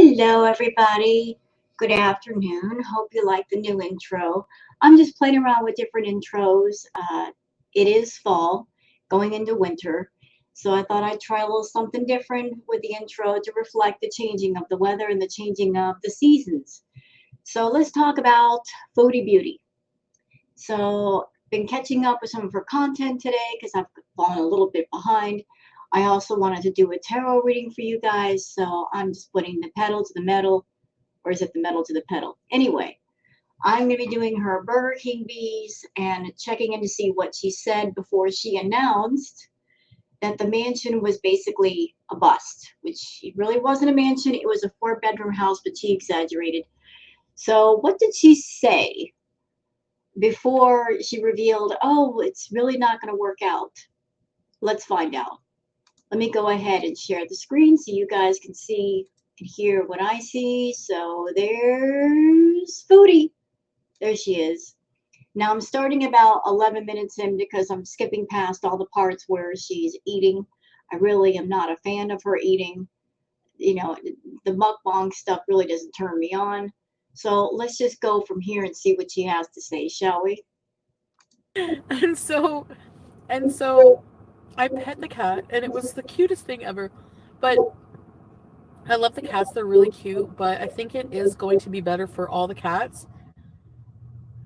Hello, everybody. Good afternoon. Hope you like the new intro. I'm just playing around with different intros. It is fall, going into winter, so I thought I'd try a little something different with the intro to reflect the changing of the weather and the changing of the seasons. So let's talk about Foodie Beauty. So, been catching up with some of her content today because I've fallen a little bit behind. I also wanted to do a tarot reading for you guys, so I'm just putting the pedal to the metal, or is it the metal to the pedal? Anyway, I'm going to be doing her Burger King Beeze and checking in to see what she said before she announced that the mansion was basically a bust, which it really wasn't a mansion. It was a 4-bedroom house, but she exaggerated. So, what did she say before she revealed, oh, it's really not going to work out? Let's find out. Let me go ahead and share the screen so you guys can see and hear what I see. So there's Foodie. There she is. Now I'm starting about 11 minutes in because I'm skipping past all the parts where she's eating. I really am not a fan of her eating. You know, the mukbang stuff really doesn't turn me on. So let's just go from here and see what she has to say, shall we? And so and so I pet the cat and it was the cutest thing ever. But I love the cats, they're really cute, but I think it is going to be better for all the cats.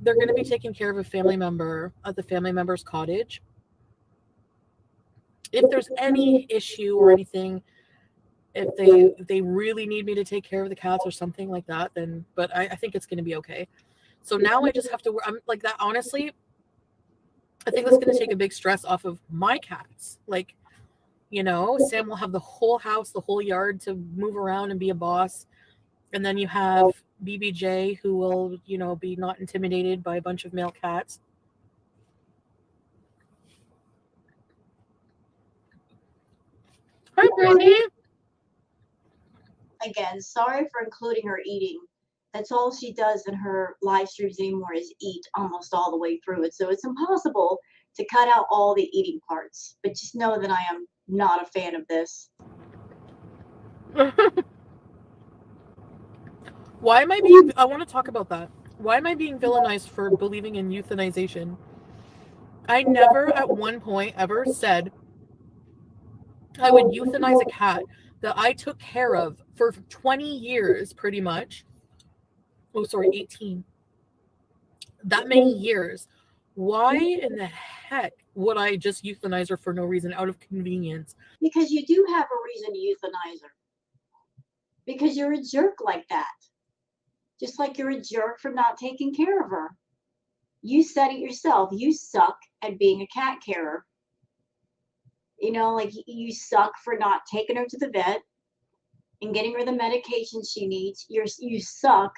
They're going to be taking care of a family member at the family member's cottage. If there's any issue or anything, if they really need me to take care of the cats or something like that, then but I think it's going to be okay. So now I just have to. I'm like that. Honestly, I think that's going to take a big stress off of my cats. Like, Sam will have the whole house, the whole yard to move around and be a boss. And then you have BBJ who will, be not intimidated by a bunch of male cats. Hi, Brandy. Again, sorry for including her eating. That's all she does in her live streams anymore is eat almost all the way through it. So it's impossible to cut out all the eating parts. But just know that I am not a fan of this. Why am I being? I want to talk about that. Why am I being villainized for believing in euthanization? I never at one point ever said I would euthanize a cat that I took care of for 20 years, pretty much. Oh, sorry, 18. That many years. Why in the heck would I just euthanize her for no reason out of convenience? Because you do have a reason to euthanize her. Because you're a jerk like that. Just like you're a jerk for not taking care of her. You said it yourself. You suck at being a cat carer. Like you suck for not taking her to the vet and getting her the medication she needs. You suck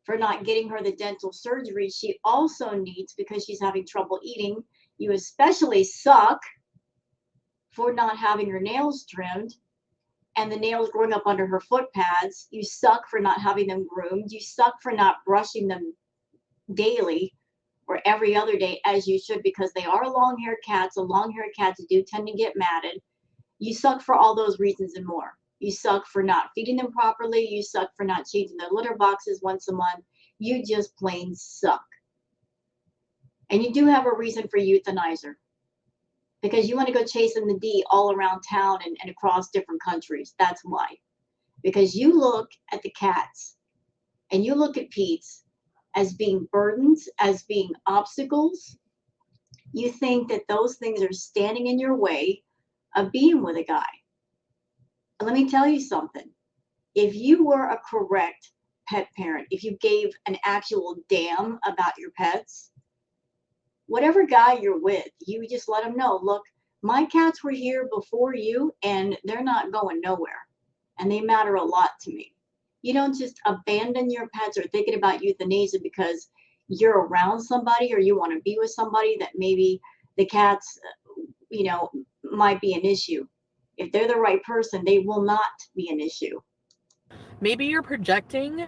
for not getting her the dental surgery she also needs because she's having trouble eating. You especially suck for not having her nails trimmed and the nails growing up under her foot pads. You suck for not having them groomed. You suck for not brushing them daily or every other day as you should because they are long-haired cats, and long-haired cats do tend to get matted. You suck for all those reasons and more. You suck for not feeding them properly. You suck for not changing their litter boxes once a month. You just plain suck. And you do have a reason for euthanizer because you want to go chasing the D all around town and across different countries. That's why. Because you look at the cats and you look at Pete's as being burdens, as being obstacles. You think that those things are standing in your way of being with a guy. And let me tell you something. If you were a correct pet parent, if you gave an actual damn about your pets, whatever guy you're with, you just let them know, look, my cats were here before you and they're not going nowhere. And they matter a lot to me. You don't just abandon your pets or thinking about euthanasia because you're around somebody or you want to be with somebody that maybe the cats, might be an issue. If they're the right person, they will not be an issue. Maybe you're projecting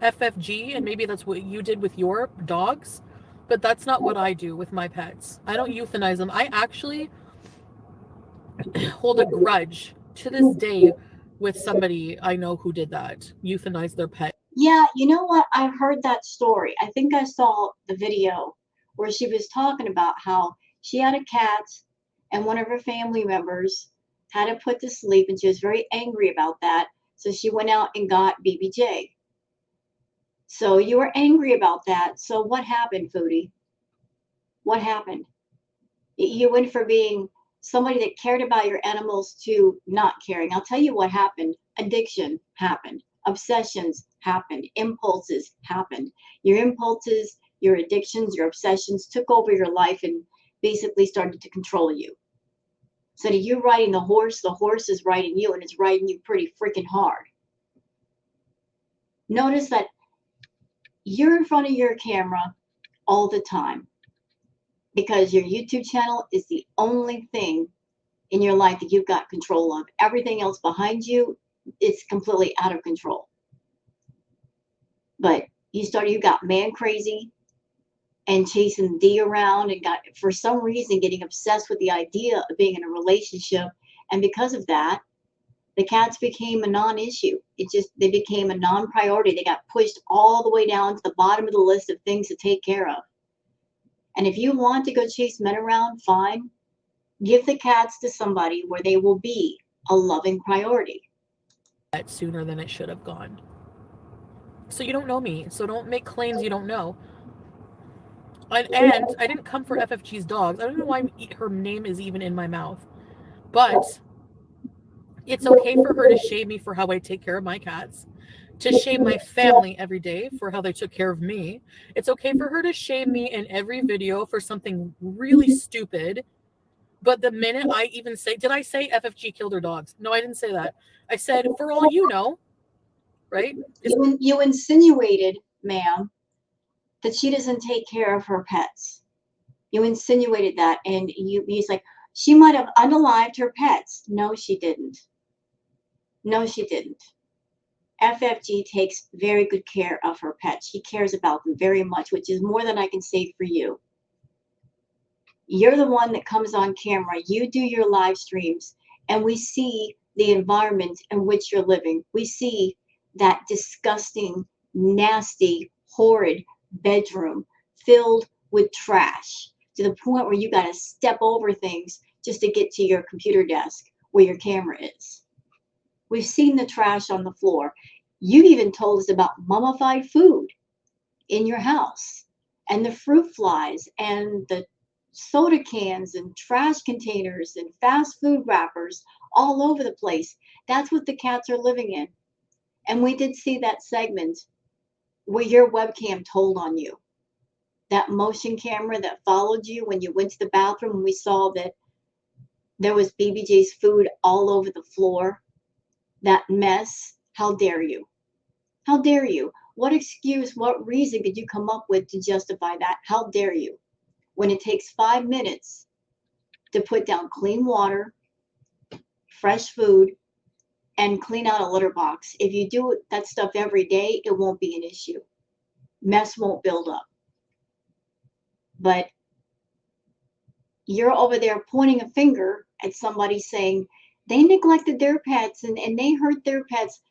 FFG, and maybe that's what you did with your dogs, but that's not what I do with my pets. I don't euthanize them. I actually hold a grudge to this day with somebody I know who did that, euthanized their pet. Yeah, you know what? I've heard that story. I think I saw the video where she was talking about how she had a cat and one of her family members had to put to sleep, and she was very angry about that. So she went out and got BBJ. So you were angry about that. So what happened, Foodie? What happened? You went from being somebody that cared about your animals to not caring. I'll tell you what happened. Addiction happened. Obsessions happened. Impulses happened. Your impulses, your addictions, your obsessions took over your life and basically started to control you. So that you're riding the horse is riding you, and it's riding you pretty freaking hard. Notice that you're in front of your camera all the time because your YouTube channel is the only thing in your life that you've got control of. Everything else behind you, it's completely out of control. But you got man crazy and chasing D around and got, for some reason, getting obsessed with the idea of being in a relationship. And because of that, the cats became a non-issue. They became a non-priority. They got pushed all the way down to the bottom of the list of things to take care of. And if you want to go chase men around, fine. Give the cats to somebody where they will be a loving priority. Sooner than it should have gone. So you don't know me. So don't make claims you don't know. And I didn't come for FFG's dogs. I don't know why her name is even in my mouth. But it's okay for her to shame me for how I take care of my cats, to shame my family every day for how they took care of me. It's okay for her to shame me in every video for something really stupid. But the minute I even say, did I say FFG killed her dogs? No, I didn't say that. I said, for all you know, right? You insinuated, ma'am, that she doesn't take care of her pets. You insinuated that, and he's like, she might have unalived her pets. No, she didn't. No, she didn't. FFG takes very good care of her pets. She cares about them very much, which is more than I can say for you. You're the one that comes on camera. You do your live streams, and we see the environment in which you're living. We see that disgusting, nasty, horrid bedroom filled with trash to the point where you got to step over things just to get to your computer desk where your camera is. We've seen the trash on the floor. You've even told us about mummified food in your house and the fruit flies and the soda cans and trash containers and fast food wrappers all over the place. That's what the cats are living in. And we did see that segment where your webcam told on you. That motion camera that followed you when you went to the bathroom, and we saw that there was BBJ's food all over the floor. That mess. How dare you? How dare you? What excuse, what reason could you come up with to justify that? How dare you? When it takes 5 minutes to put down clean water, fresh food, and clean out a litter box. If you do that stuff every day, it won't be an issue. Mess won't build up. But you're over there pointing a finger at somebody saying they neglected their pets and they hurt their pets.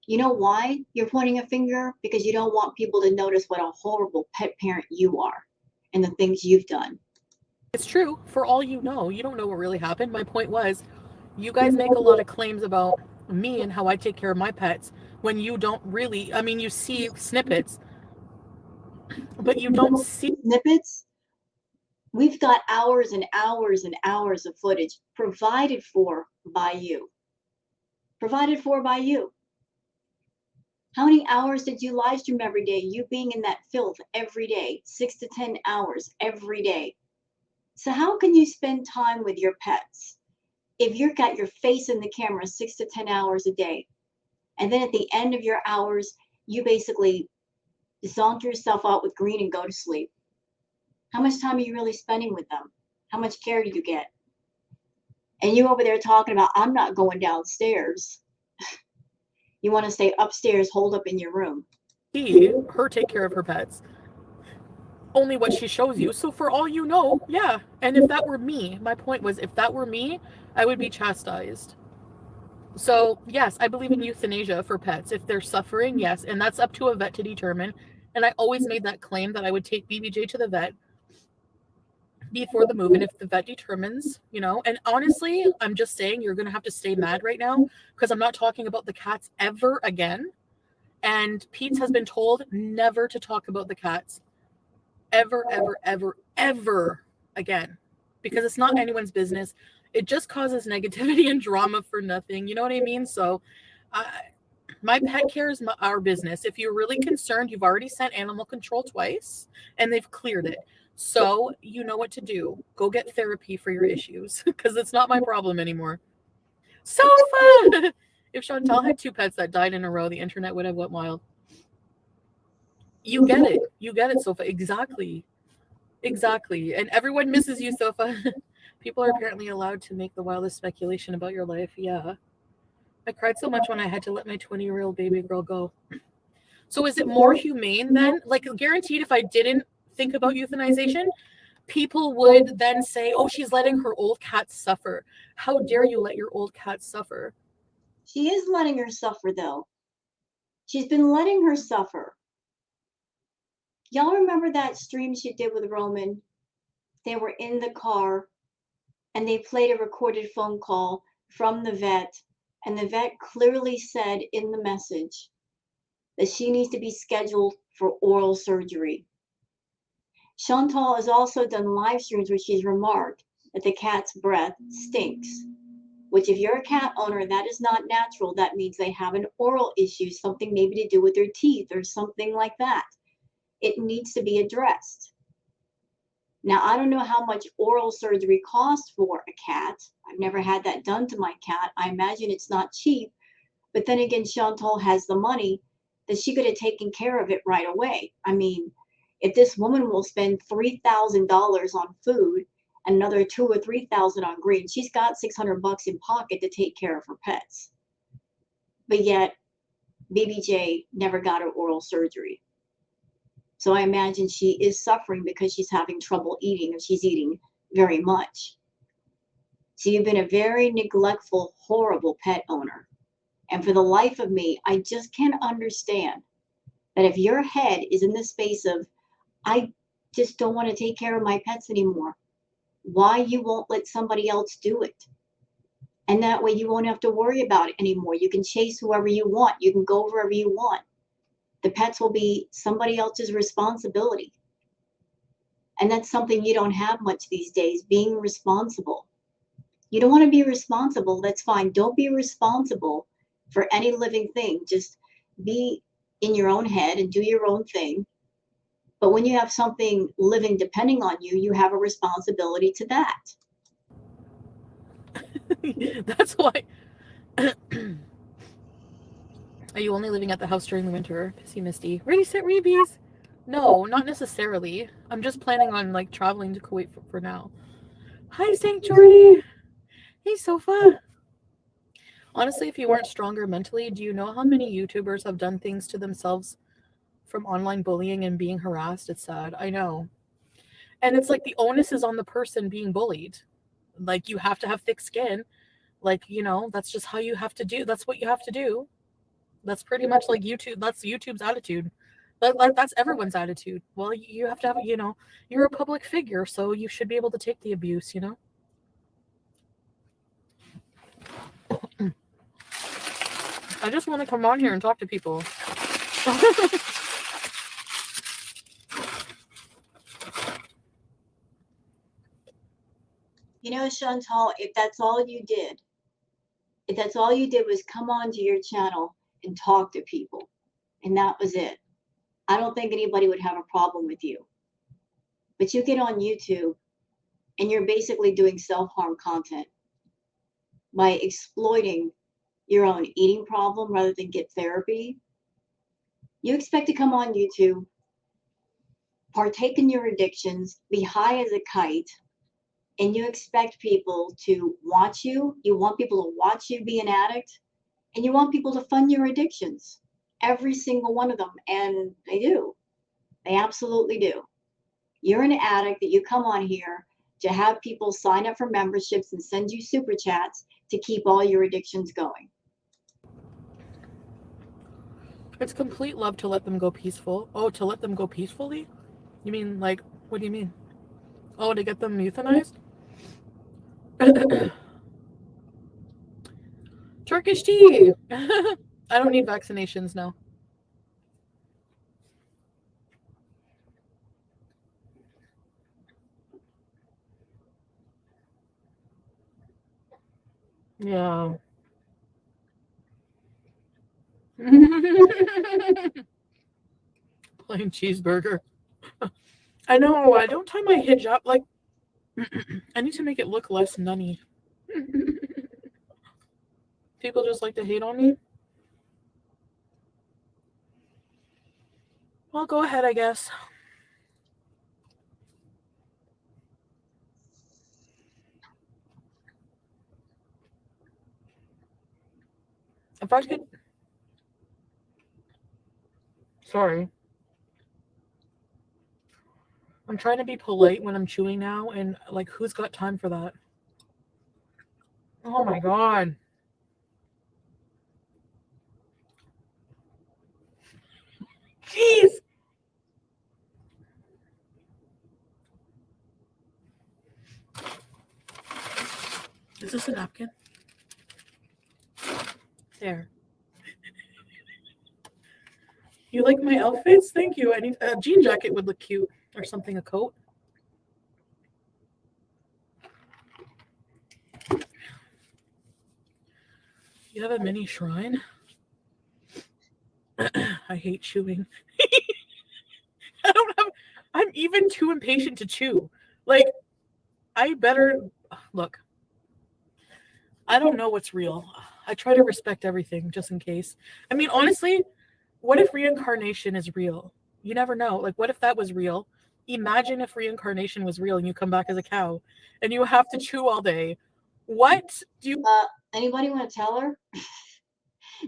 You know why you're pointing a finger? Because you don't want people to notice what a horrible pet parent you are and the things you've done. It's true. For all you know, you don't know what really happened. My point was, you guys make a lot of claims about me and how I take care of my pets when you don't really, I mean, you see snippets, but you don't see snippets. We've got hours and hours and hours of footage provided for by you. Provided for by you. How many hours did you live stream every day? You being in that filth every day, 6 to 10 hours every day. So how can you spend time with your pets if you've got your face in the camera 6 to 10 hours a day? And then at the end of your hours, you basically saunter yourself out with green and go to sleep. How much time are you really spending with them? How much care do you get? And you over there talking about, I'm not going downstairs. You want to stay upstairs, holed up in your room. See her take care of her pets. Only what she shows you. So for all you know, yeah. And if that were me, my point was, if that were me, I would be chastised. So, yes, I believe in euthanasia for pets. If they're suffering, yes. And that's up to a vet to determine. And I always made that claim that I would take BBJ to the vet before the move. And if the vet determines, and honestly, I'm just saying you're going to have to stay mad right now because I'm not talking about the cats ever again. And Pete's has been told never to talk about the cats ever, ever, ever, ever again because it's not anyone's business. It just causes negativity and drama for nothing. You know what I mean? So, my pet care is our business. If you're really concerned, you've already sent animal control twice and they've cleared it. So you know what to do. Go get therapy for your issues because it's not my problem anymore. Sofa! If Chantal had 2 pets that died in a row, the internet would have went wild. You get it. You get it, Sofa. Exactly. Exactly. And everyone misses you, Sofa. People are apparently allowed to make the wildest speculation about your life. Yeah. I cried so much when I had to let my 20-year-old baby girl go. So is it more humane then? Like, guaranteed, if I didn't think about euthanization, people would then say, oh, she's letting her old cat suffer. How dare you let your old cat suffer? She is letting her suffer, though. She's been letting her suffer. Y'all remember that stream she did with Roman? They were in the car and they played a recorded phone call from the vet, and the vet clearly said in the message that she needs to be scheduled for oral surgery. Chantal has also done live streams where she's remarked that the cat's breath stinks, which if you're a cat owner, that is not natural. That means they have an oral issue, something maybe to do with their teeth or something like that. It needs to be addressed. Now, I don't know how much oral surgery costs for a cat. I've never had that done to my cat. I imagine it's not cheap. But then again, Chantal has the money that she could have taken care of it right away. I mean, if this woman will spend $3,000 on food, another 2 or 3,000 on greens, she's got $600 in pocket to take care of her pets. But yet, BBJ never got her oral surgery. So I imagine she is suffering because she's having trouble eating, or she's eating very much. So you've been a very neglectful, horrible pet owner. And for the life of me, I just can't understand that if your head is in the space of, I just don't want to take care of my pets anymore, why you won't let somebody else do it. And that way you won't have to worry about it anymore. You can chase whoever you want. You can go wherever you want. The pets will be somebody else's responsibility. And that's something you don't have much these days, being responsible. You don't want to be responsible, that's fine. Don't be responsible for any living thing. Just be in your own head and do your own thing. But when you have something living depending on you, you have a responsibility to that. That's why. Are you only living at the house during the winter? Pissy Misty. Ready, set, rebees? No, not necessarily. I'm just planning on like traveling to Kuwait for now. Hi, St. Jordy. Hey, Sofa. Honestly, if you weren't stronger mentally, do you know how many YouTubers have done things to themselves from online bullying and being harassed? It's sad. I know. And it's like the onus is on the person being bullied. Like, you have to have thick skin. Like, that's just how you have to do. That's what you have to do. That's pretty much like YouTube. That's YouTube's attitude. That's everyone's attitude. Well, you have to have, you're a public figure, so you should be able to take the abuse. I just want to come on here and talk to people. Chantal, if that's all you did was come onto your channel and talk to people, and that was it, I don't think anybody would have a problem with you. But you get on YouTube and you're basically doing self-harm content by exploiting your own eating problem rather than get therapy. You expect to come on YouTube, partake in your addictions, be high as a kite, and you expect people to watch you. You want people to watch you be an addict, and you want people to fund your addictions, every single one of them. And they do. They absolutely do. You're an addict that you come on here to have people sign up for memberships and send you super chats to keep all your addictions going. It's complete love to let them go peaceful. Oh, to let them go peacefully? You mean like, what do you mean? Oh, to get them euthanized? Turkish tea! I don't need vaccinations now. Yeah. Plain cheeseburger. I know, I don't tie my hijab. Like, I need to make it look less nunny. People just like to hate on me. Well, go ahead, I guess. If I could. Sorry. I'm trying to be polite when I'm chewing now, and like, who's got time for that? Oh my god. Jeez! Is this a napkin? There. You like my outfits? Thank you. I need a jean jacket would look cute, or something, a coat. You have a mini shrine? I hate chewing. I don't have. I'm even too impatient to chew. Like, I better. Look, I don't know what's real. I try to respect everything just in case. I mean, honestly, what if reincarnation is real? You never know. Like, what if that was real? Imagine if reincarnation was real and you come back as a cow and you have to chew all day. What do you. Anybody want to tell her?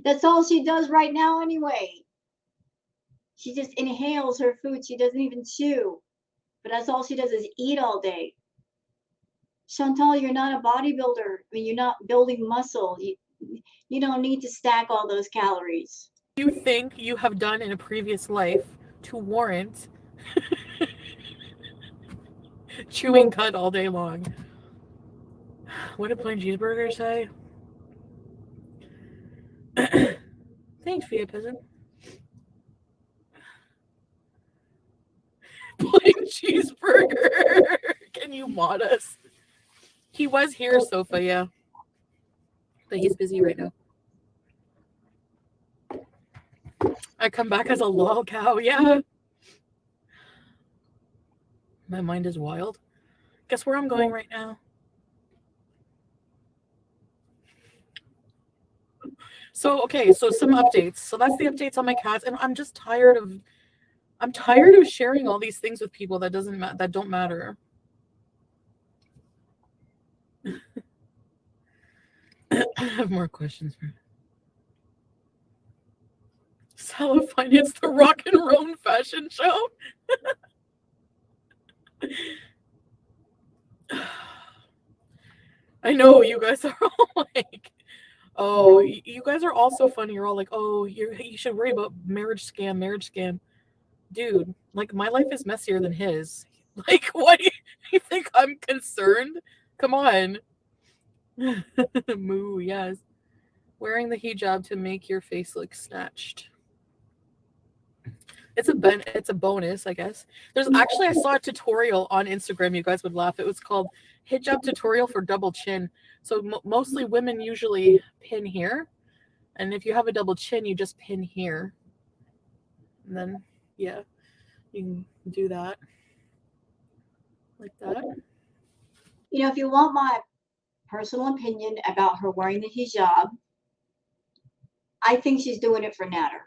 That's all she does right now anyway. She just inhales her food. She doesn't even chew. But that's all she does is eat all day. Chantal, you're not a bodybuilder. I mean, you're not building muscle. You don't need to stack all those calories. You think you have done in a previous life to warrant chewing cud all day long? What did plain cheeseburger say? Thanks, Fia Peasant. Plain cheeseburger. Can you mod us? He was here, Sofa, yeah. But he's busy right now. I come back as a lol cow, yeah. My mind is wild. Guess where I'm going right now? So, okay, so some updates. So that's the updates on my cats, and I'm just tired of sharing all these things with people that don't matter. I have more questions for Sala Finance, the rock and roll fashion show. I know you guys are all like, oh, you guys are all so funny. You're all like, oh, you should worry about marriage scam. Dude, like, my life is messier than his. Like, what do you think I'm concerned? Come on. Moo, yes. Wearing the hijab to make your face look snatched. It's a bonus, I guess. There's actually, I saw a tutorial on Instagram. You guys would laugh. It was called hijab tutorial for double chin. So mostly women usually pin here, and if you have a double chin, you just pin here. And then, yeah, you can do that like that. You know, if you want my personal opinion about her wearing the hijab, I think she's doing it for Natter.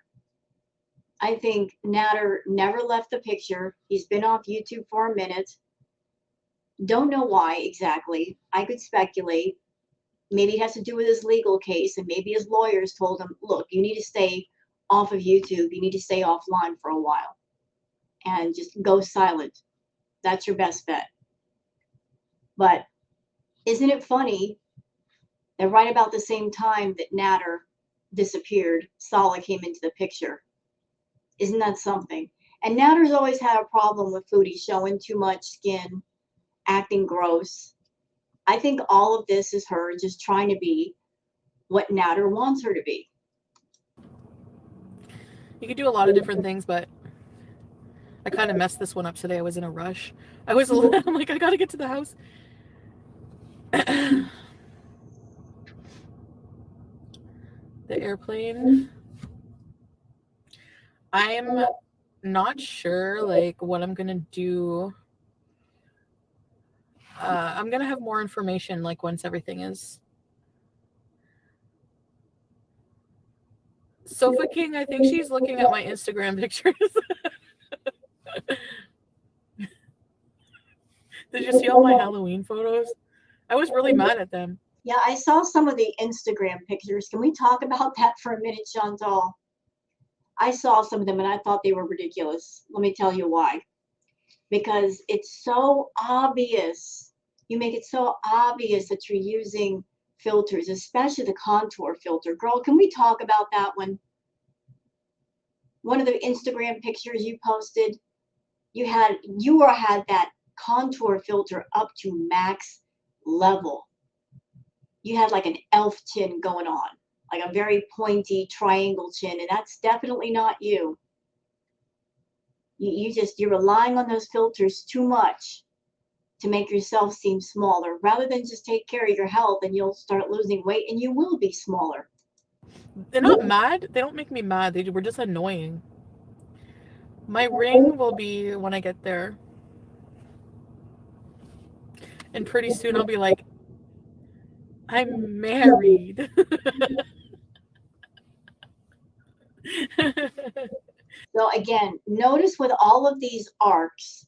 I think Natter never left the picture. He's been off YouTube for a minute. Don't know why exactly. I could speculate. Maybe it has to do with his legal case, and maybe his lawyers told him, look, you need to stay off of YouTube. You need to stay offline for a while and just go silent. That's your best bet. But isn't it funny that right about the same time that Natter disappeared, Sala came into the picture? Isn't that something? And Natter's always had a problem with Foodie showing too much skin, acting gross. I think all of this is her just trying to be what Natter wants her to be. You could do a lot of different things, but I kind of messed this one up today. I was in a rush. I'm like, I gotta get to the house. The airplane. I'm not sure like what I'm gonna do. I'm gonna have more information like once everything is. Sofa King, I think she's looking at my Instagram pictures. Did you see all my Halloween photos? I was really mad at them. Yeah, I saw some of the Instagram pictures. Can we talk about that for a minute, Chantal? I saw some of them and I thought they were ridiculous. Let me tell you why. Because it's so obvious. You make it so obvious that you're using filters, especially the contour filter. Girl, can we talk about that one? One of the Instagram pictures you posted, you had that contour filter up to max level. You had like an elf chin going on, like a very pointy triangle chin, and that's definitely not you. You're relying on those filters too much to make yourself seem smaller rather than just take care of your health and you'll start losing weight and you will be smaller. They're not mad. They don't make me mad. They were just annoying. My ring will be when I get there. And pretty soon I'll be like, I'm married. So again, notice with all of these arcs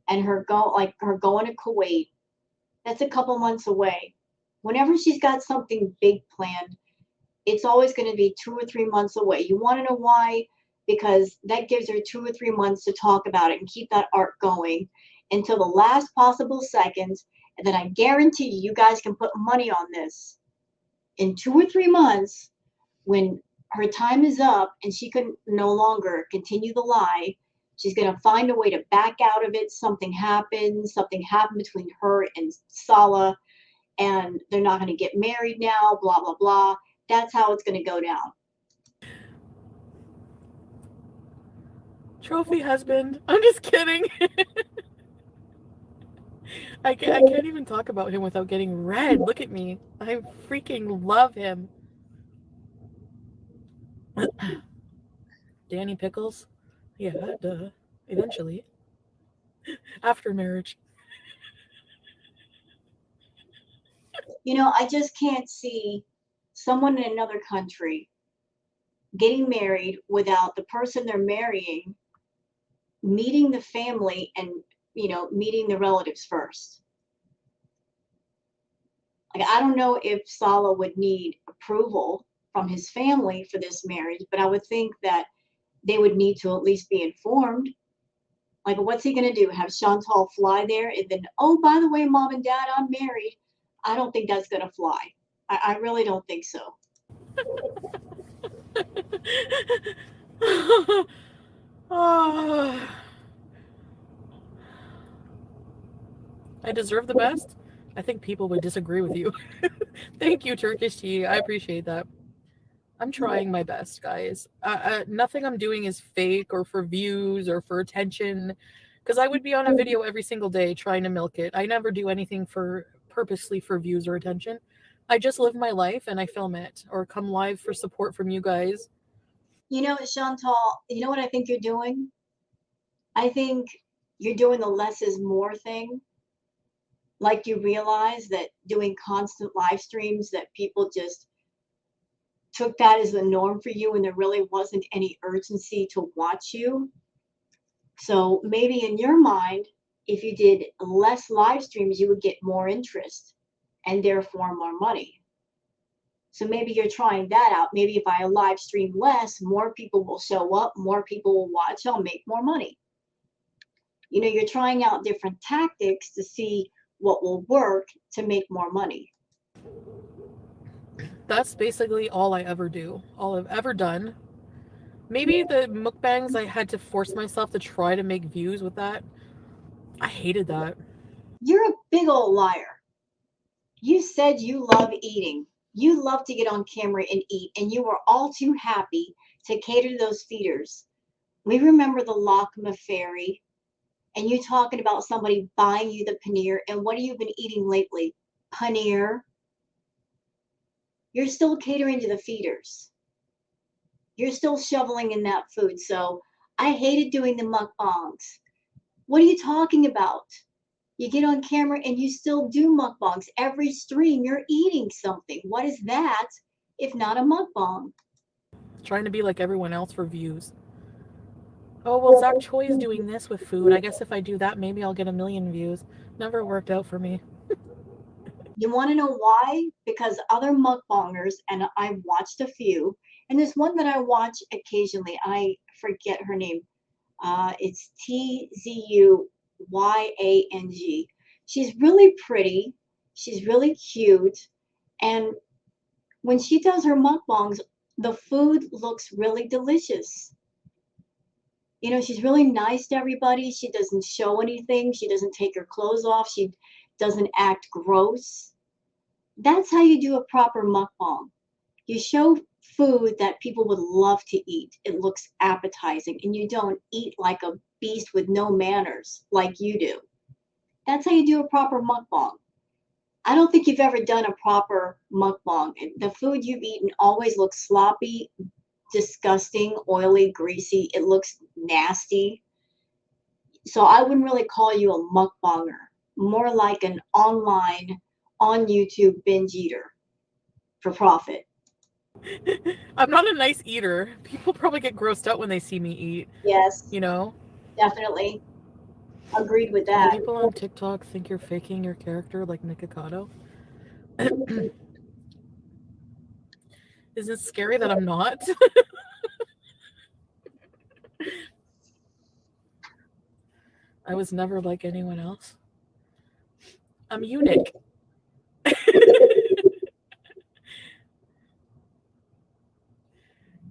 and her going to Kuwait, that's a couple months away. Whenever she's got something big planned, it's always going to be 2 or 3 months away. You want to know why? Because that gives her 2 or 3 months to talk about it and keep that arc going until the last possible seconds. And then I guarantee you guys can put money on this. In 2 or 3 months, when her time is up and she can no longer continue the lie, she's going to find a way to back out of it. Something happens, between her and Salah, and they're not going to get married now, blah, blah, blah. That's how it's going to go down. Trophy husband. I'm just kidding. I can't even talk about him without getting red. Look at me. I freaking love him. Danny Pickles? Yeah, duh. Eventually. After marriage. I just can't see someone in another country getting married without the person they're marrying meeting the family and, meeting the relatives first. Like, I don't know if Salah would need approval from his family for this marriage, but I would think that they would need to at least be informed. Like, what's he going to do? Have Chantal fly there and then, oh, by the way, mom and dad, I'm married. I don't think that's going to fly. I really don't think so. Oh, I deserve the best? I think people would disagree with you. Thank you, Turkish tea. I appreciate that. I'm trying my best, guys. Nothing I'm doing is fake or for views or for attention, because I would be on a video every single day trying to milk it. I never do anything for purposely for views or attention. I just live my life and I film it or come live for support from you guys. Chantal, you know what I think you're doing? I think you're doing the less is more thing. Like, you realize that doing constant live streams, that people just took that as the norm for you and there really wasn't any urgency to watch you. So maybe in your mind, if you did less live streams, you would get more interest and therefore more money. So maybe you're trying that out. Maybe if I live stream less, more people will show up, more people will watch, I'll make more money. You're trying out different tactics to see what will work to make more money. That's basically all I ever do. All I've ever done. Maybe the mukbangs, I had to force myself to try to make views with that. I hated that. You're a big old liar. You said you love eating. You love to get on camera and eat, and you were all too happy to cater to those feeders. We remember the Lakma Ferry, and you talking about somebody buying you the paneer, and what have you been eating lately? Paneer. You're still catering to the feeders. You're still shoveling in that food. So I hated doing the mukbangs. What are you talking about? You get on camera and you still do mukbangs. Every stream, you're eating something. What is that if not a mukbang? Trying to be like everyone else for views. Oh, well, Zach Choi's doing this with food. I guess if I do that, maybe I'll get 1 million views. Never worked out for me. You want to know why? Because other mukbangers, and I've watched a few, and there's one that I watch occasionally. I forget her name. It's Tzuyang. She's really pretty. She's really cute. And when she does her mukbangs, the food looks really delicious. You know, she's really nice to everybody. She doesn't show anything. She doesn't take her clothes off. She doesn't act gross. That's how you do a proper mukbang. You show food that people would love to eat. It looks appetizing, and you don't eat like a beast with no manners like you do. That's how you do a proper mukbang. I don't think you've ever done a proper mukbang. The food you've eaten always looks sloppy, disgusting, oily, greasy. It looks nasty. So I wouldn't really call you a mukbanger. More like an online, on YouTube binge eater for profit. I'm not a nice eater. People probably get grossed out when they see me eat, Yes, you know? definitely. Agreed with Do that. people on TikTok think you're faking your character like Nikocado? Is it scary that I'm not? I was never like anyone else. I'm unique.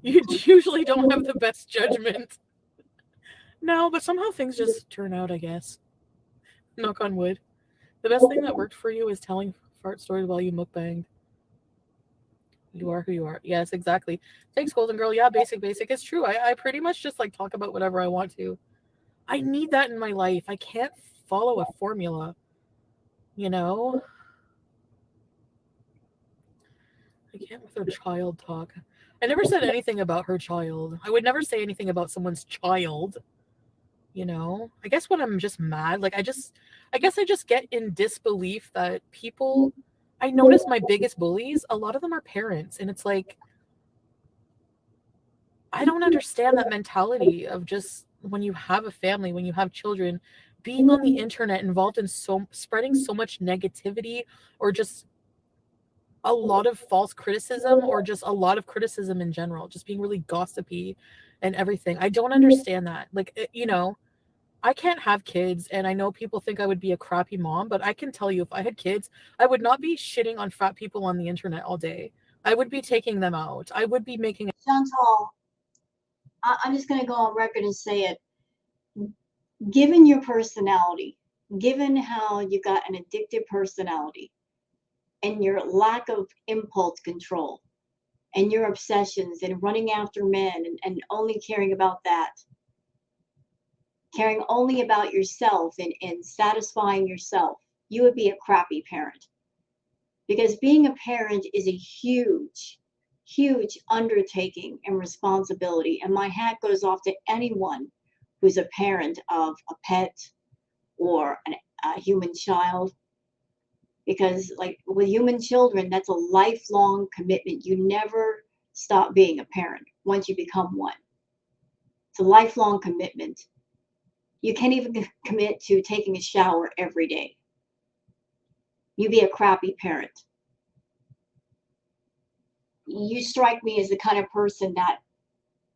You usually don't have the best judgment. No, but somehow things just turn out, I guess. Knock on wood. The best thing that worked for you is telling fart stories while you mukbang. You are who you are. Yes, exactly. Thanks, Golden Girl. Yeah, basic. It's true. I pretty much just like talk about whatever I want to. I need that in my life. I can't follow a formula, you know? I can't with her child talk. I never said anything about her child. I would never say anything about someone's child, you know? I guess when I'm just mad, like I guess I just get in disbelief that people I notice my biggest bullies, a lot of them are parents, and it's like I don't understand that mentality of just when you have a family, when you have children, being on the internet involved in so spreading so much negativity or just a lot of false criticism or just a lot of criticism in general, just being really gossipy and everything. I don't understand that. Like, you know, I can't have kids, and I know people think I would be a crappy mom, but I can tell you if I had kids, I would not be shitting on fat people on the internet all day. I would be taking them out. I would be making. Chantal, I'm just going to go on record and say it. Given your personality, given how you got an addictive personality, and your lack of impulse control, and your obsessions and running after men and only caring about that, caring only about yourself and satisfying yourself, you would be a crappy parent. Because being a parent is a huge undertaking and responsibility. And my hat goes off to anyone who's a parent of a pet or a human child. Because, like with human children, that's a lifelong commitment. You never stop being a parent once you become one. It's a lifelong commitment. You can't even commit to taking a shower every day. You'd be a crappy parent. You strike me as the kind of person that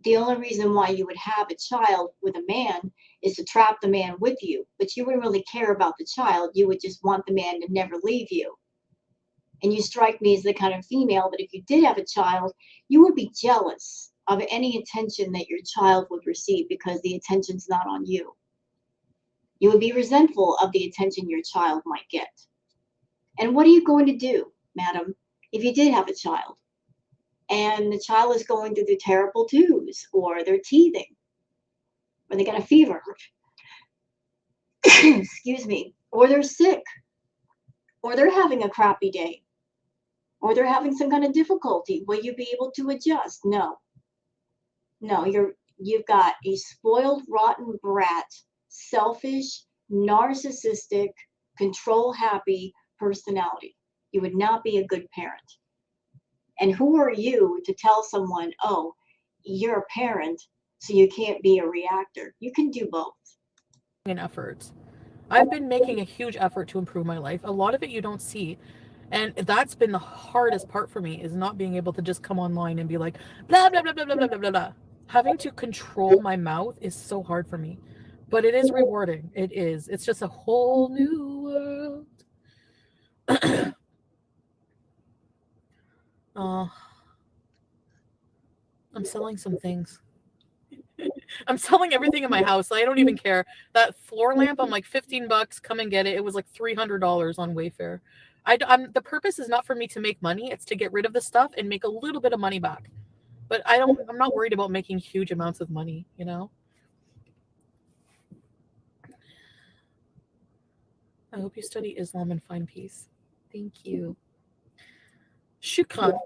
the only reason why you would have a child with a man is to trap the man with you, but you wouldn't really care about the child. You would just want the man to never leave you. And you strike me as the kind of female that if you did have a child, you would be jealous of any attention that your child would receive because the attention's not on you. You would be resentful of the attention your child might get. And what are you going to do, madam, if you did have a child and the child is going through the terrible twos, or they're teething, or they got a fever, excuse me, or they're sick, or they're having a crappy day, or they're having some kind of difficulty? Will you be able to adjust? No. No, you've got a spoiled, rotten brat, selfish, narcissistic, control happy personality. You would not be a good parent. And who are you to tell someone, oh, you're a parent, so you can't be a reactor? You can do both. And efforts. I've been making a huge effort to improve my life. A lot of it you don't see. And that's been the hardest part for me, is not being able to just come online and be like, blah, blah, blah, blah, blah, blah, blah, blah, blah. Having to control my mouth is so hard for me. But it is rewarding. It is. It's just a whole new world. I'm selling some things. I'm selling everything in my house. I don't even care. That floor lamp, I'm like $15. Come and get it. It was like $300 on Wayfair. The purpose is not for me to make money. It's to get rid of the stuff and make a little bit of money back. But I'm not worried about making huge amounts of money, you know? I hope you study Islam and find peace. Thank you. Shukran.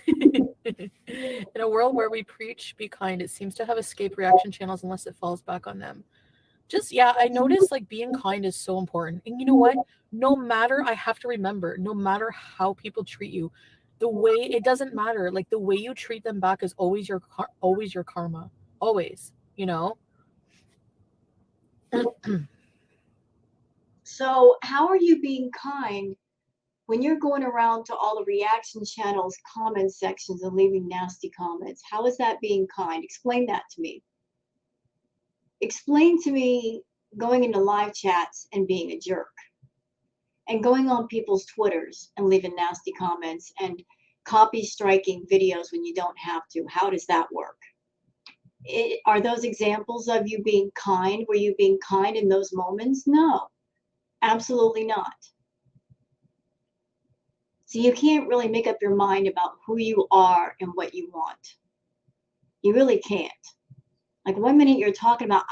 In a world where we preach be kind, it seems to have escape reaction channels unless it falls back on them. I noticed like being kind is so important. And you know what? No matter, I have to remember, no matter how people treat you, the way, it doesn't matter. Like the way you treat them back is always your karma. Always, you know? So how are you being kind when you're going around to all the reaction channels, comment sections, and leaving nasty comments? How is that being kind? Explain that to me. Explain to me going into live chats and being a jerk, and going on people's Twitters and leaving nasty comments and copy striking videos when you don't have to. How does that work? Are those examples of you being kind? Were you being kind in those moments? No, absolutely not. So you can't really make up your mind about who you are and what you want. You really can't. Like 1 minute you're talking about,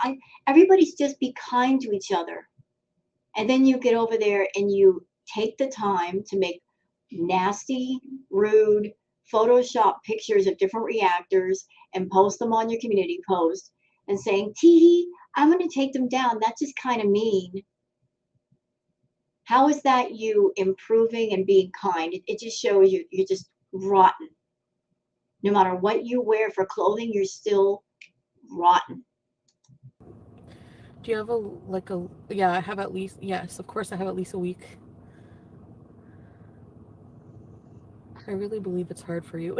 everybody's just be kind to each other. And then you get over there and you take the time to make nasty, rude, Photoshop pictures of different reactors and post them on your community post and saying, tee, I'm going to take them down. That's just kind of mean. How is that you improving and being kind? It just shows you're just rotten. No matter what you wear for clothing, you're still rotten. Do you have yeah, I have at least, yes, of course I have at least a week. I really believe it's hard for you.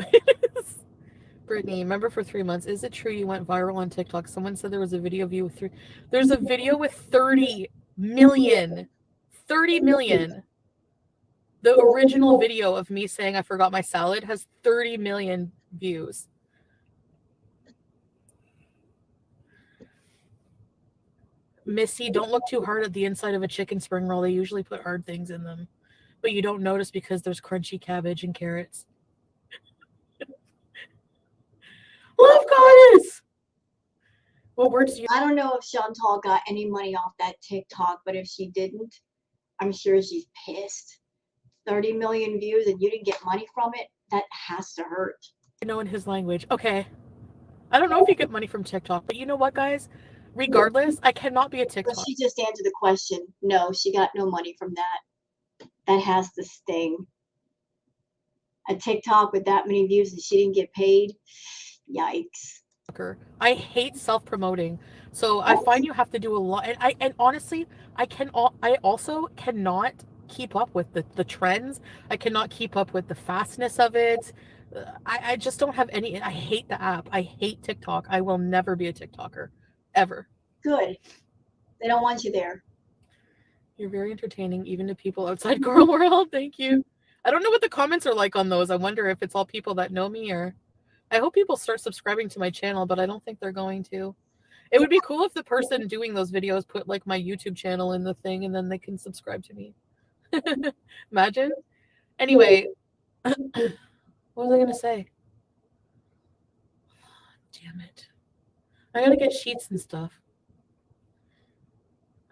Brittany, remember for 3 months, is it true you went viral on TikTok? Someone said there was a video of you with there's a video with 30 million. 30 million. The original video of me saying I forgot my salad has 30 million views. Missy, don't look too hard at the inside of a chicken spring roll. They usually put hard things in them, but you don't notice because there's crunchy cabbage and carrots. Love goddess. What words do you? I don't know if Chantal got any money off that TikTok, but if she didn't, I'm sure she's pissed. 30 million views and you didn't get money from it? That has to hurt. Know in his language. Okay. I don't know if you get money from TikTok, but you know what, guys? Regardless, I cannot be a TikTok. But she just answered the question. No, she got no money from that. That has to sting. A TikTok with that many views and she didn't get paid? Yikes. I hate self-promoting. So I find you have to do a lot. And honestly, I also cannot keep up with the trends. I cannot keep up with the fastness of it. I just don't have any. I hate the app. I hate TikTok. I will never be a TikToker. Ever. Good. They don't want you there. You're very entertaining, even to people outside Girl World. Thank you. I don't know what the comments are like on those. I wonder if it's all people that know me or I hope people start subscribing to my channel, but I don't think they're going to. It would be cool if the person doing those videos put like my YouTube channel in the thing and then they can subscribe to me. Imagine. Anyway, what was I going to say? Damn it. I got to get sheets and stuff.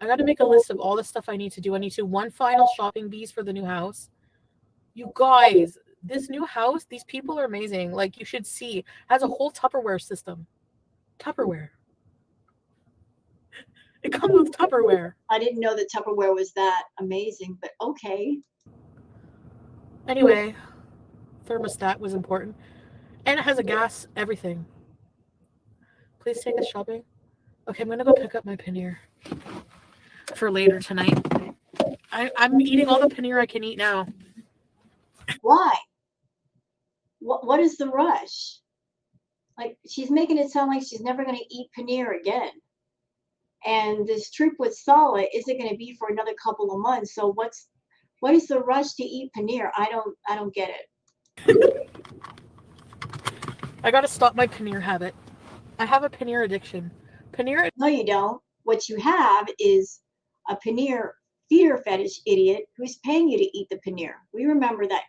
I got to make a list of all the stuff I need to do. I need to one final shopping Beeze for the new house. You guys, this new house, these people are amazing. Like you should see, has a whole Tupperware system. Tupperware. It comes with Tupperware. I didn't know that Tupperware was that amazing, but okay. Anyway, thermostat was important. And it has a gas, everything. Please take us shopping. Okay, I'm gonna go pick up my paneer for later tonight. I'm eating all the paneer I can eat now. Why? What is the rush? Like, she's making it sound like she's never going to eat paneer again. And this trip with Sala isn't going to be for another couple of months. So what is the rush to eat paneer? I don't get it. I gotta stop my paneer habit. I have a paneer addiction. Paneer. No, you don't. What you have is a paneer feeder fetish idiot who's paying you to eat the paneer. We remember that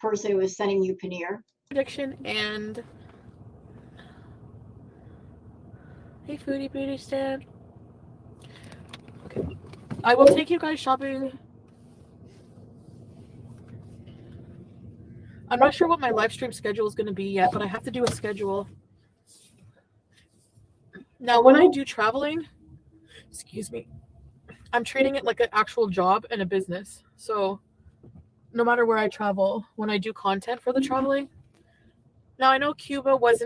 person who was sending you paneer. Addiction and hey, Foodie Beauty Stand. Okay, I will take you guys shopping. I'm not sure what my live stream schedule is going to be yet, but I have to do a schedule. Now, when I do traveling, excuse me, I'm treating it like an actual job and a business. So no matter where I travel, when I do content for the traveling. Now, I know Cuba was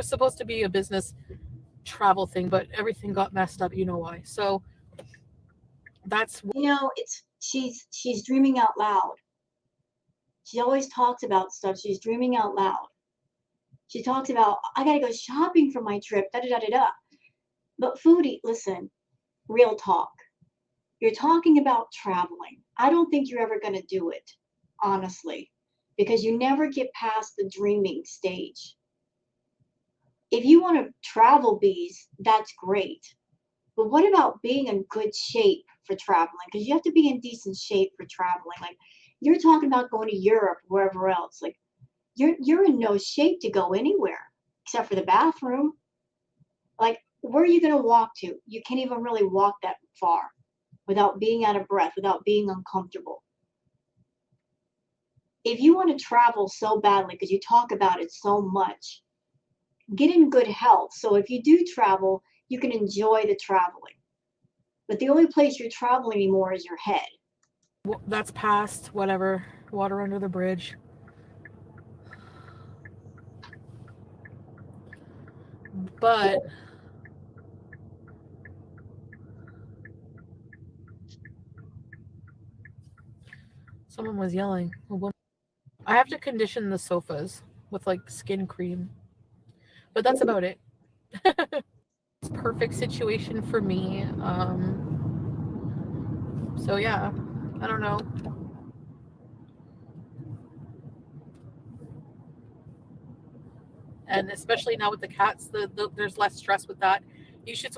supposed to be a business travel thing, but everything got messed up. You know why. So that's, she's dreaming out loud. She always talks about stuff. She's dreaming out loud. She talks about, I got to go shopping for my trip, da-da-da-da-da. But Foodie, listen, real talk. You're talking about traveling. I don't think you're ever going to do it, honestly, because you never get past the dreaming stage. If you want to travel, Beeze, that's great. But what about being in good shape for traveling? Because you have to be in decent shape for traveling. Like, you're talking about going to Europe, wherever else. Like, you're in no shape to go anywhere except for the bathroom. Like, where are you going to walk to? You can't even really walk that far without being out of breath, without being uncomfortable. If you want to travel so badly because you talk about it so much, get in good health. So if you do travel, you can enjoy the traveling. But the only place you're traveling anymore is your head. Well, that's past whatever, water under the bridge. But someone was yelling. I have to condition the sofas with like skin cream. But that's about it. It's a perfect situation for me. So yeah, I don't know. And especially now with the cats, there's less stress with that. You should.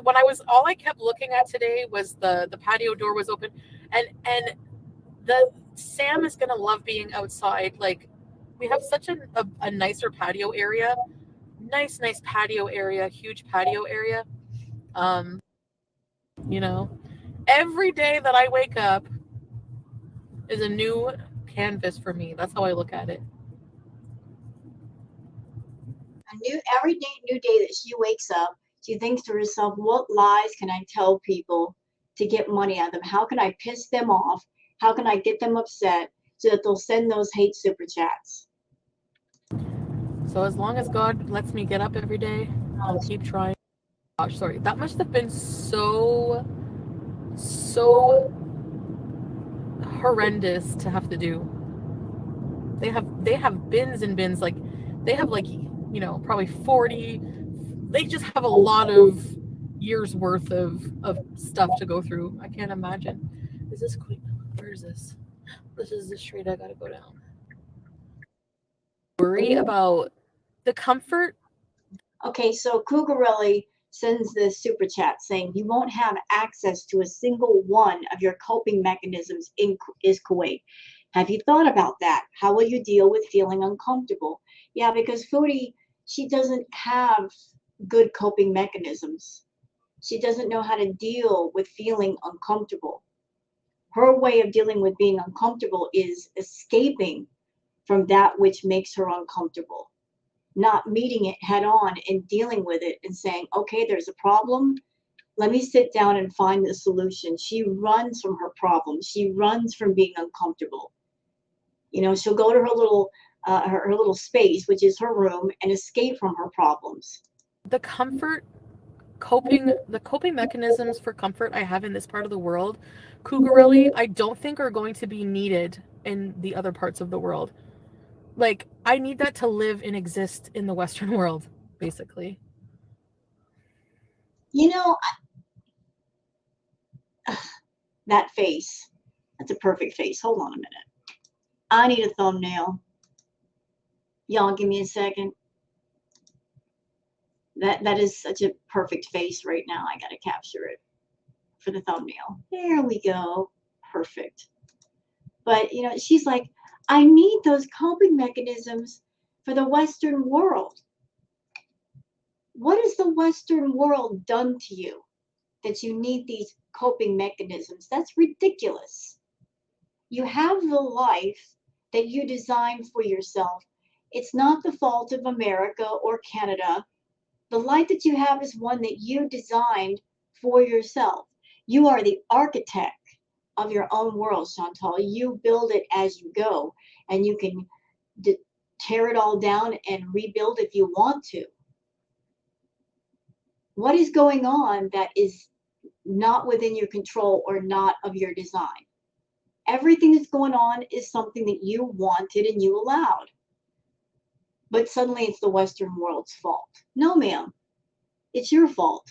All I kept looking at today was the patio door was open, and the Sam is gonna love being outside. Like we have such a nicer patio area, nice patio area, huge patio area. You know, every day that I wake up is a new canvas for me. That's how I look at it. Every new day that she wakes up, she thinks to herself, what lies can I tell people to get money out of them? How can I piss them off? How can I get them upset so that they'll send those hate super chats? So as long as God lets me get up every day, I'll keep trying. Gosh, sorry. That must have been so horrendous to have to do. They have bins and bins, like they have like, you know, probably 40. They just have a lot of years worth of stuff to go through. I can't imagine. Is this quick? Where is this? This is the street I gotta go down. worry about the comfort. Okay, so Cougarelli sends this super chat saying you won't have access to a single one of your coping mechanisms in is Kuwait. Have you thought about that? How will you deal with feeling uncomfortable? Yeah, because Foodie, she doesn't have good coping mechanisms. She doesn't know how to deal with feeling uncomfortable. Her way of dealing with being uncomfortable is escaping from that which makes her uncomfortable, not meeting it head on and dealing with it and saying, okay, there's a problem. Let me sit down and find the solution. She runs from her problems. She runs from being uncomfortable. You know, she'll go to her little space, which is her room, and escape from her problems. The coping mechanisms for comfort I have in this part of the world, Cougarelli, I don't think are going to be needed in the other parts of the world. Like, I need that to live and exist in the Western world, basically. You know, that face. That's a perfect face. Hold on a minute. I need a thumbnail. Y'all give me a second. That is such a perfect face right now. I gotta capture it for the thumbnail. There we go. Perfect. But you know, she's like, I need those coping mechanisms for the Western world. What has the Western world done to you that you need these coping mechanisms? That's ridiculous. You have the life that you designed for yourself. It's not the fault of America or Canada. The life that you have is one that you designed for yourself. You are the architect of your own world, Chantal. You build it as you go, and you can tear it all down and rebuild if you want to. What is going on that is not within your control or not of your design? Everything that's going on is something that you wanted and you allowed. But suddenly it's the Western world's fault. No, ma'am. It's your fault.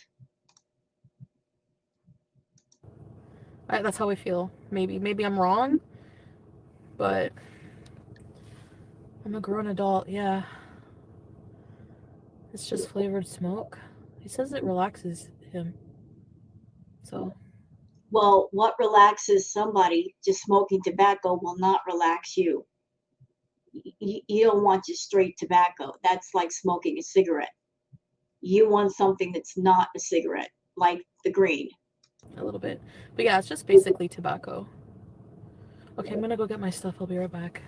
That's how I feel. Maybe I'm wrong, but I'm a grown adult. Yeah, it's just flavored smoke. He says it relaxes him. So Well, what relaxes somebody, just smoking tobacco will not relax you. You don't want just straight tobacco. That's like smoking a cigarette. You want something that's not a cigarette, like the green. a little bit, but yeah, it's just basically tobacco. Okay, I'm gonna go get my stuff. I'll be right back.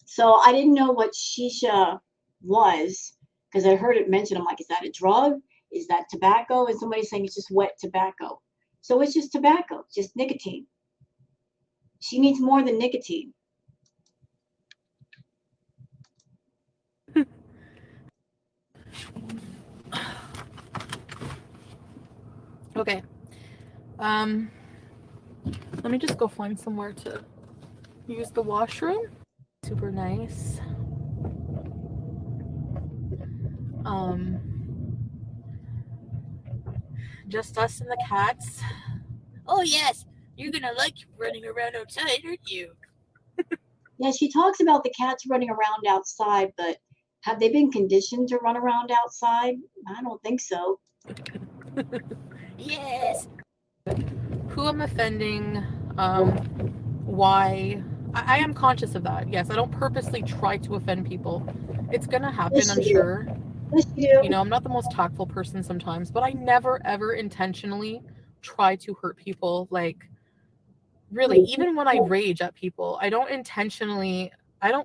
So I didn't know what shisha was because I heard it mentioned. I'm like, is that a drug? Is that tobacco? And somebody's saying it's just wet tobacco. So it's just tobacco, just nicotine. She needs more than nicotine. Okay. Let me just go find somewhere to use the washroom. Super nice. Um, just us and the cats. Oh yes, you're gonna like running around outside, aren't you? Yeah, she talks about the cats running around outside, but have they been conditioned to run around outside? I don't think so. Yes. Who I'm offending, why. I am conscious of that. Yes, I don't purposely try to offend people. It's gonna happen, Yes, I'm you do. sure. Yes, you You do. know, I'm not the most tactful person sometimes, but I never ever intentionally try to hurt people. Like, really, even when I rage at people, I don't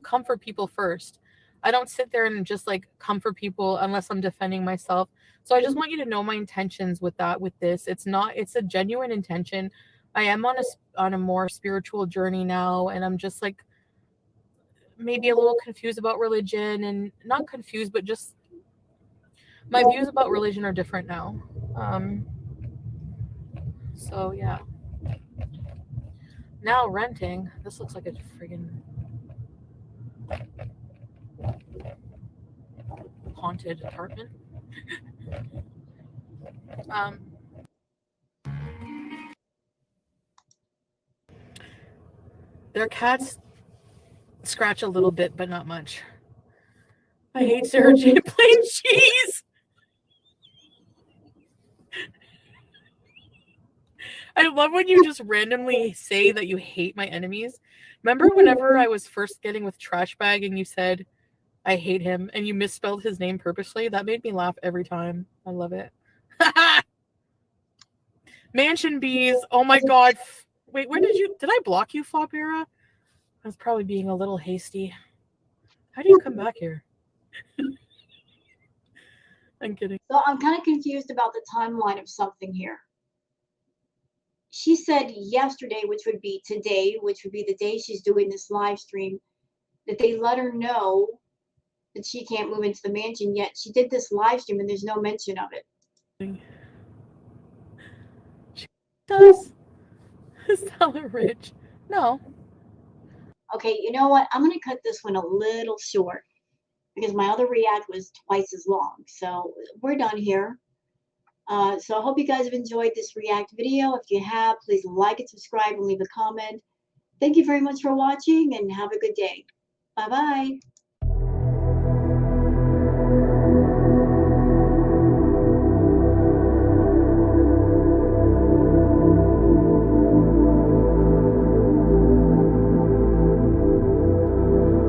comfort people first. I don't sit there and just like comfort people unless I'm defending myself. So I just want you to know my intentions with this. It's a genuine intention. I am on a more spiritual journey now, and I'm just like maybe a little confused about religion, and not confused, but just my views about religion are different now. Um, so yeah. Now renting. This looks like a friggin' haunted apartment. Um, their cats Scratch a little bit, but not much. I hate Sarah J. plain cheese. I love when you just randomly say that you hate my enemies. Remember whenever I was first getting with Trash Bag and you said, I hate him, and you misspelled his name purposely? That made me laugh every time. I love it. Mansion Bees. Oh my god. Wait, where did I block you, Flopera? I was probably being a little hasty. How do you come back here? I'm kidding. So I'm kind of confused about the timeline of something here. She said yesterday, which would be today, which would be the day she's doing this live stream, that they let her know that she can't move into the mansion yet. She did this live stream and there's no mention of it. She does. Stellar Rich. No. Okay, you know what? I'm going to cut this one a little short because my other react was twice as long. So we're done here. So I hope you guys have enjoyed this react video. If you have, please like and subscribe and leave a comment. Thank you very much for watching and have a good day. Bye-bye.